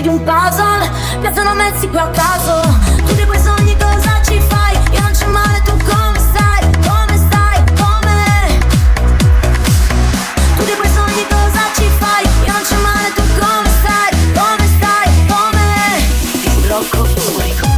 di un puzzle, piazzano mezzi qui a caso. Tu dei tuoi sogni cosa ci fai? Io non c'è male, tu come stai? Come stai? Come? Tu dei tuoi sogni cosa ci fai? Io non c'è male, tu come stai? Come stai? Come? Blocco unico.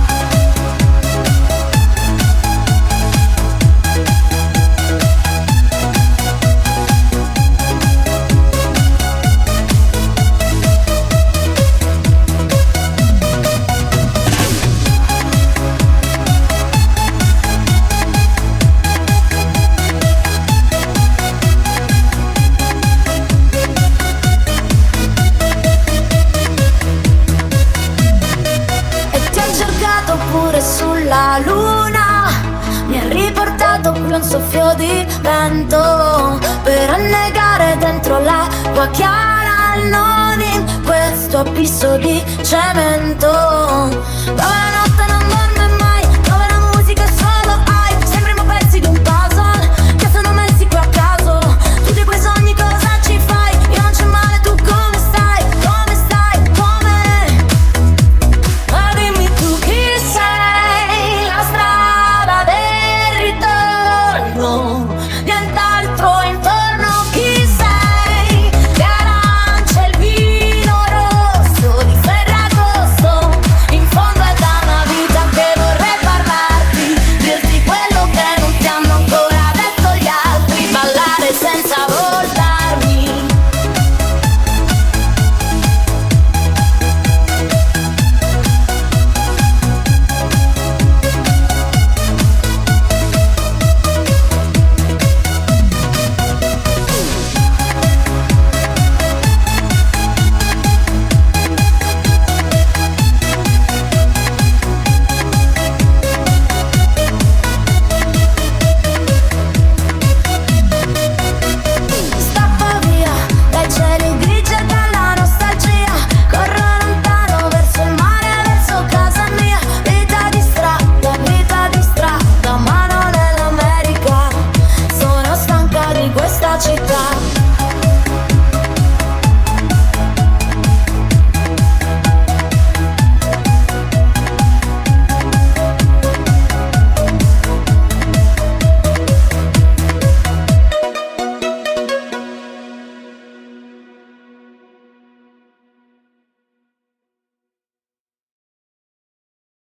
Pure sulla luna mi ha riportato qui un soffio di vento per annegare dentro l'acqua chiara, non in questo abisso di cemento.